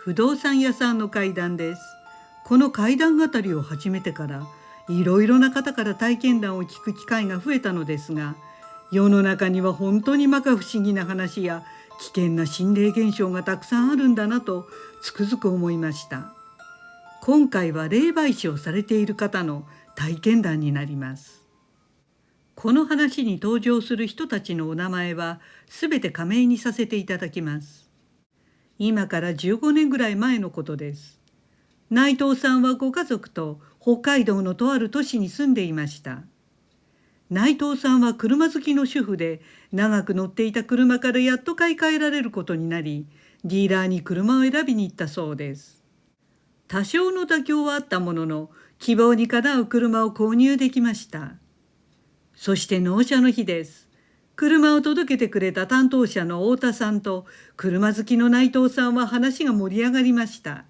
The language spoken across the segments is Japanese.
不動産屋さんの怪談です。この怪談語りを始めてからいろいろな方から体験談を聞く機会が増えたのですが、世の中には本当に摩訶不思議な話や危険な心霊現象がたくさんあるんだなとつくづく思いました。今回は霊媒師をされている方の体験談になります。この話に登場する人たちのお名前はすべて仮名にさせていただきます。今から15年ぐらい前のことです。内藤さんはご家族と北海道のとある都市に住んでいました。内藤さんは車好きの主婦で、長く乗っていた車からやっと買い替えられることになり、ディーラーに車を選びに行ったそうです。多少の妥協はあったものの、希望にかなう車を購入できました。そして納車の日です。車を届けてくれた担当者の太田さんと車好きの内藤さんは話が盛り上がりました。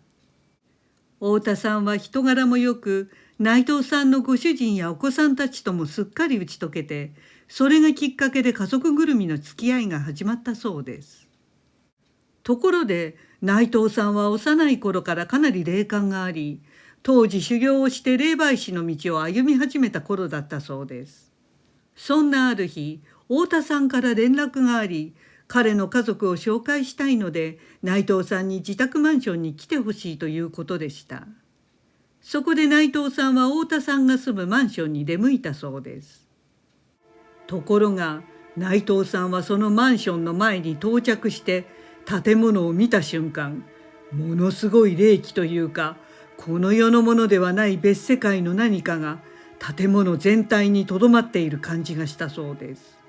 太田さんは人柄もよく、内藤さんのご主人やお子さんたちともすっかり打ち解けて、それがきっかけで家族ぐるみの付き合いが始まったそうです。ところで内藤さんは幼い頃からかなり霊感があり、当時修行をして霊媒師の道を歩み始めた頃だったそうです。そんなある日、太田さんから連絡があり、彼の家族を紹介したいので内藤さんに自宅マンションに来てほしいということでした。そこで内藤さんは太田さんが住むマンションに出向いたそうです。ところが内藤さんはそのマンションの前に到着して建物を見た瞬間、ものすごい霊気というか、この世のものではない別世界の何かが建物全体にとどまっている感じがしたそうです。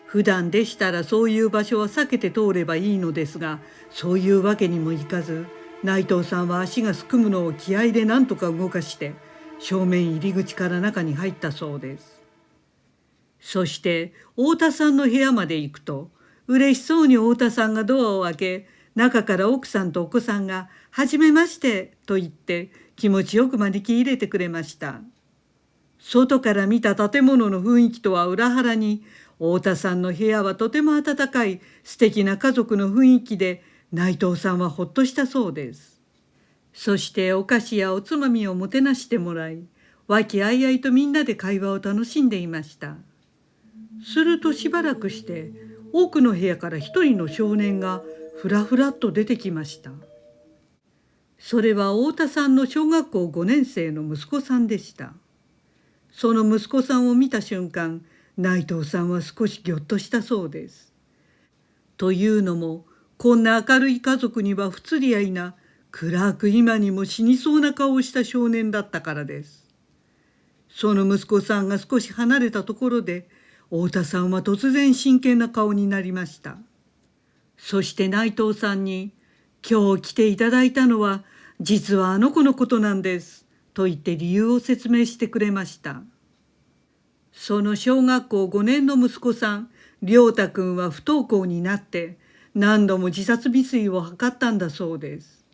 普段でしたらそういう場所は避けて通ればいいのですが、そういうわけにもいかず、内藤さんは足がすくむのを気合で何とか動かして正面入り口から中に入ったそうです。そして太田さんの部屋まで行くと、嬉しそうに太田さんがドアを開け、中から奥さんとお子さんが「はじめまして」と言って気持ちよく招き入れてくれました。外から見た建物の雰囲気とは裏腹に、太田さんの部屋はとても温かい素敵な家族の雰囲気で、内藤さんはほっとしたそうです。そしてお菓子やおつまみをもてなしてもらい、和気あいあいとみんなで会話を楽しんでいました。するとしばらくして奥の部屋から一人の少年がふらふらっと出てきました。それは太田さんの小学校5年生の息子さんでした。その息子さんを見た瞬間、内藤さんは少しぎょっとしたそうです。というのも、こんな明るい家族には不釣り合いな、暗く今にも死にそうな顔をした少年だったからです。その息子さんが少し離れたところで、太田さんは突然真剣な顔になりました。そして内藤さんに、今日来ていただいたのは、実はあの子のことなんです、と言って理由を説明してくれました。その小学校5年の息子さん、亮太くんは不登校になって、何度も自殺未遂を図ったんだそうです。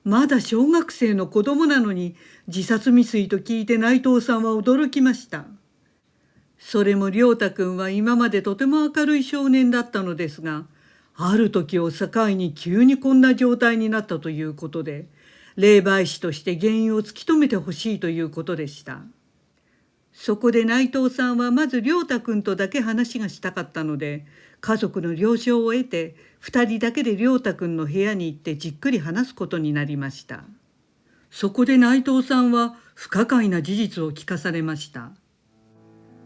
まだ小学生の子供なのに自殺未遂と聞いて内藤さんは驚きました。それも亮太くんは今までとても明るい少年だったのですが、ある時を境に急にこんな状態になったということで、霊媒師として原因を突き止めてほしいということでした。そこで内藤さんはまず亮太くんとだけ話がしたかったので、家族の了承を得て2人だけで亮太くんの部屋に行ってじっくり話すことになりました。そこで内藤さんは不可解な事実を聞かされました。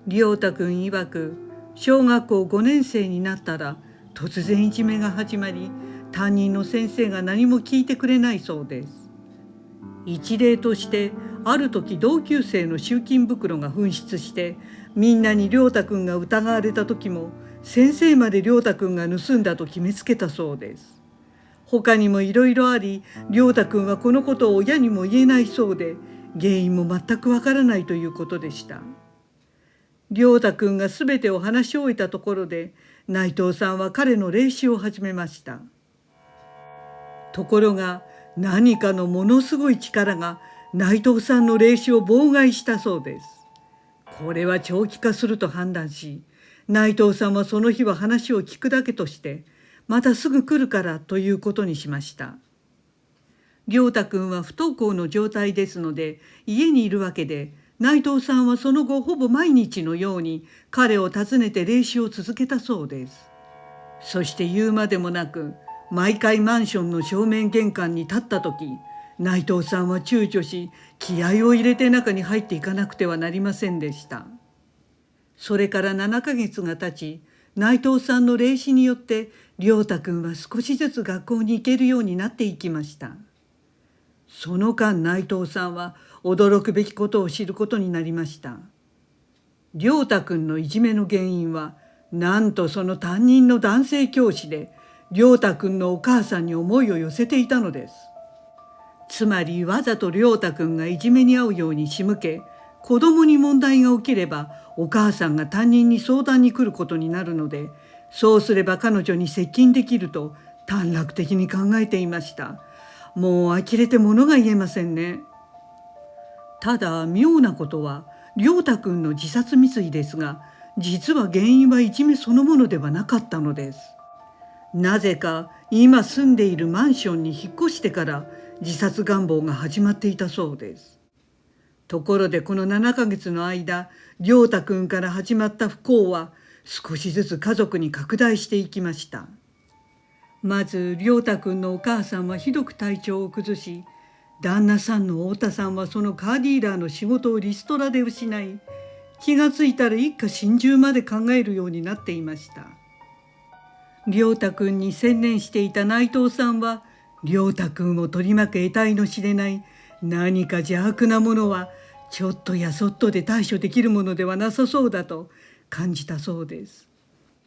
亮太くん曰く、小学校5年生になったら突然いじめが始まり、担任の先生が何も聞いてくれないそうです。一例として、ある時同級生の集金袋が紛失してみんなに亮太くんが疑われた時も、先生まで亮太くんが盗んだと決めつけたそうです。他にもいろいろあり、亮太くんはこのことを親にも言えないそうで、原因も全くわからないということでした。亮太くんが全てを話し終えたところで、内藤さんは彼の霊視を始めました。ところが何かのものすごい力が内藤さんの霊視を妨害したそうです。これは長期化すると判断し、内藤さんはその日は話を聞くだけとして、またすぐ来るからということにしました。良太くんは不登校の状態ですので家にいるわけで、内藤さんはその後ほぼ毎日のように彼を訪ねて練習を続けたそうです。そして言うまでもなく、毎回マンションの正面玄関に立った時、内藤さんは躊躇し、気合を入れて中に入っていかなくてはなりませんでした。それから7ヶ月が経ち、内藤さんの霊視によって良太くんは少しずつ学校に行けるようになっていきました。その間、内藤さんは驚くべきことを知ることになりました。良太くんのいじめの原因は、なんとその担任の男性教師で、良太くんのお母さんに思いを寄せていたのです。つまりわざと良太くんがいじめに遭うように仕向け、子供に問題が起きればお母さんが担任に相談に来ることになるので、そうすれば彼女に接近できると短絡的に考えていました。もう呆れて物が言えませんね。ただ妙なことは、良太くんの自殺未遂ですが、実は原因はいじめそのものではなかったのです。なぜか今住んでいるマンションに引っ越してから自殺願望が始まっていたそうです。ところでこの7ヶ月の間、良太くんから始まった不幸は少しずつ家族に拡大していきました。まず良太くんのお母さんはひどく体調を崩し、旦那さんの太田さんはそのカーディーラーの仕事をリストラで失い、気がついたら一家心中まで考えるようになっていました。良太くんに専念していた内藤さんは、良太くんを取り巻く得体の知れない何か邪悪なものはちょっとやそっとで対処できるものではなさそうだと感じたそうです。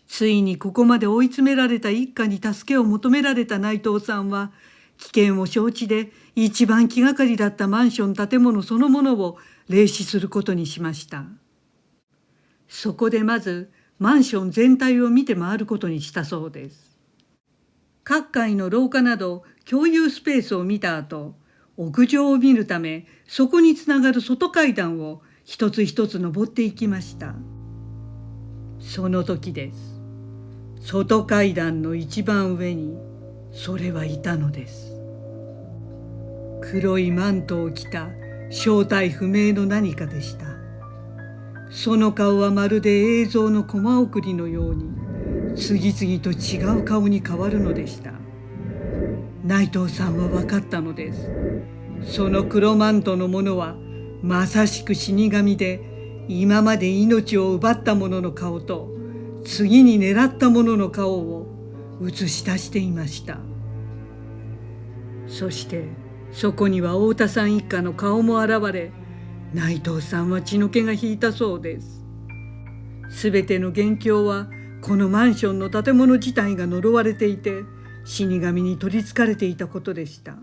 ついにここまで追い詰められた一家に助けを求められた内藤さんは、危険を承知で一番気がかりだったマンション建物そのものを霊視することにしました。そこでまずマンション全体を見て回ることにしたそうです。各階の廊下など共有スペースを見た後、屋上を見るためそこにつながる外階段を一つ一つ登っていきました。その時です。外階段の一番上にそれはいたのです。黒いマントを着た正体不明の何かでした。その顔はまるで映像のコマ送りのように次々と違う顔に変わるのでした。内藤さんは分かったのです。その黒マントのものはまさしく死神で、今まで命を奪った者の顔と次に狙った者の顔を映し出していました。そしてそこには太田さん一家の顔も現れ、内藤さんは血の気が引いたそうです。すべての元凶はこのマンションの建物自体が呪われていて、死神に取りつかれていたことでした。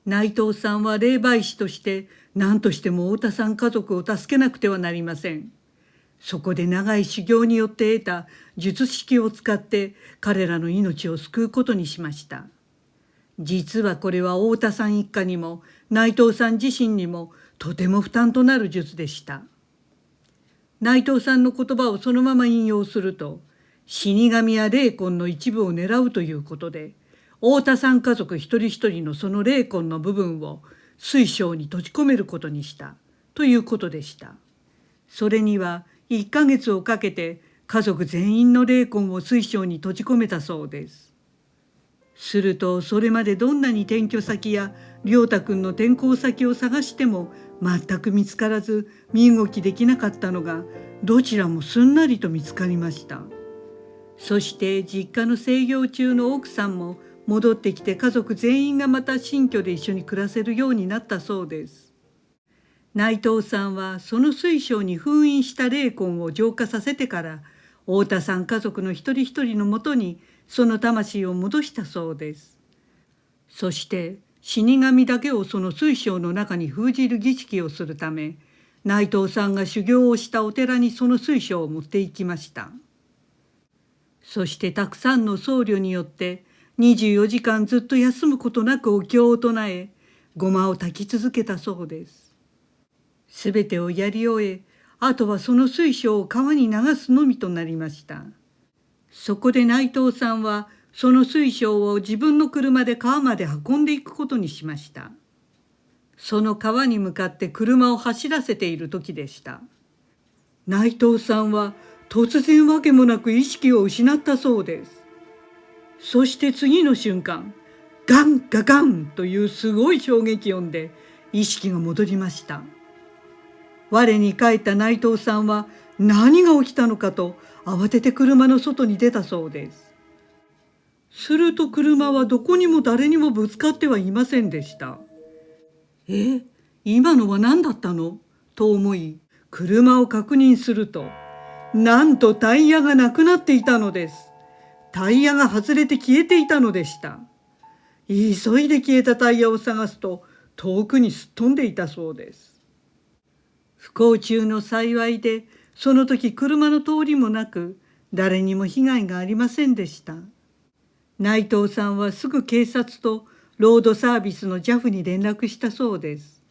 内藤さんは霊媒師として何としても太田さん家族を助けなくてはなりません。そこで長い修行によって得た術式を使って彼らの命を救うことにしました。実はこれは太田さん一家にも内藤さん自身にもとても負担となる術でした。内藤さんの言葉をそのまま引用すると、死神や霊魂の一部を狙うということで、太田さん家族一人一人のその霊魂の部分を水晶に閉じ込めることにしたということでした。それには1ヶ月をかけて家族全員の霊魂を水晶に閉じ込めたそうです。するとそれまでどんなに転居先や良太くんの転校先を探しても全く見つからず身動きできなかったのが、どちらもすんなりと見つかりました。そして実家の静養中の奥さんも戻ってきて、家族全員がまた新居で一緒に暮らせるようになったそうです。内藤さんはその水晶に封印した霊魂を浄化させてから、太田さん家族の一人一人のもとにその魂を戻したそうです。そして死神だけをその水晶の中に封じる儀式をするため、内藤さんが修行をしたお寺にその水晶を持って行きました。そしてたくさんの僧侶によって24時間ずっと休むことなくお経を唱え、ごまを炊き続けたそうです。すべてをやり終え、あとはその水晶を川に流すのみとなりました。そこで内藤さんはその水晶を自分の車で川まで運んでいくことにしました。その川に向かって車を走らせている時でした。内藤さんは突然わけもなく意識を失ったそうです。そして次の瞬間、ガンガガンというすごい衝撃音で意識が戻りました。我に返った内藤さんは何が起きたのかと慌てて車の外に出たそうです。すると車はどこにも誰にもぶつかってはいませんでした。今のは何だったのと思い、車を確認すると、なんとタイヤがなくなっていたのです。タイヤが外れて消えていたのでした。急いで消えたタイヤを探すと、遠くにすっ飛んでいたそうです。不幸中の幸いで、その時車の通りもなく、誰にも被害がありませんでした。内藤さんはすぐ警察とロードサービスの JAF に連絡したそうです。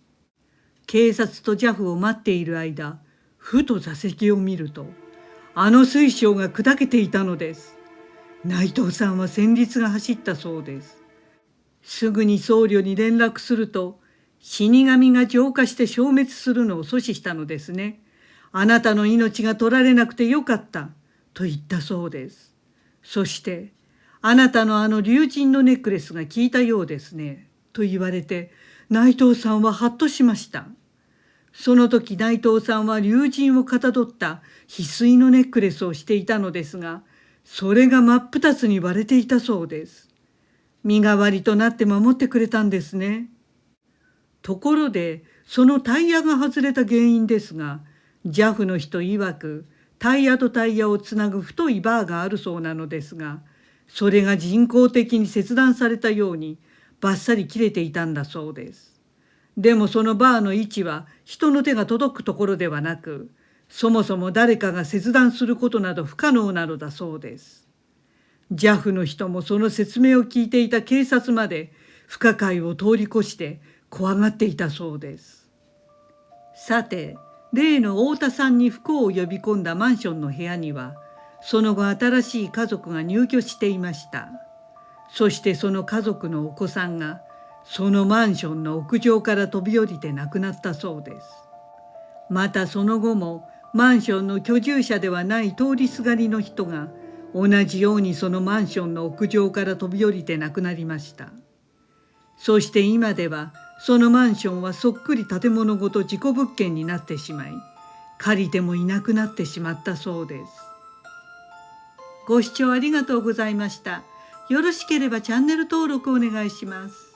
警察と JAF を待っている間、ふと座席を見ると、あの水晶が砕けていたのです。内藤さんは戦慄が走ったそうです。すぐに僧侶に連絡すると、死神が浄化して消滅するのを阻止したのですね。あなたの命が取られなくてよかった、と言ったそうです。そして、あなたのあの龍神のネックレスが効いたようですね、と言われて、内藤さんはハッとしました。その時内藤さんは龍神をかたどった翡翠のネックレスをしていたのですが、それが真っ二つに割れていたそうです。身代わりとなって守ってくれたんですね。ところで、そのタイヤが外れた原因ですが、JAF の人曰く、タイヤとタイヤをつなぐ太いバーがあるそうなのですが、それが人工的に切断されたようにバッサリ切れていたんだそうです。でもそのバーの位置は人の手が届くところではなく、そもそも誰かが切断することなど不可能なのだそうです。JAF の人もその説明を聞いていた警察まで不可解を通り越して怖がっていたそうです。さて、例の太田さんに不幸を呼び込んだマンションの部屋には、その後新しい家族が入居していました。そしてその家族のお子さんがそのマンションの屋上から飛び降りて亡くなったそうです。またその後もマンションの居住者ではない通りすがりの人が同じようにそのマンションの屋上から飛び降りて亡くなりました。そして今ではそのマンションはそっくり建物ごと事故物件になってしまい、借りてもいなくなってしまったそうです。ご視聴ありがとうございました。よろしければチャンネル登録お願いします。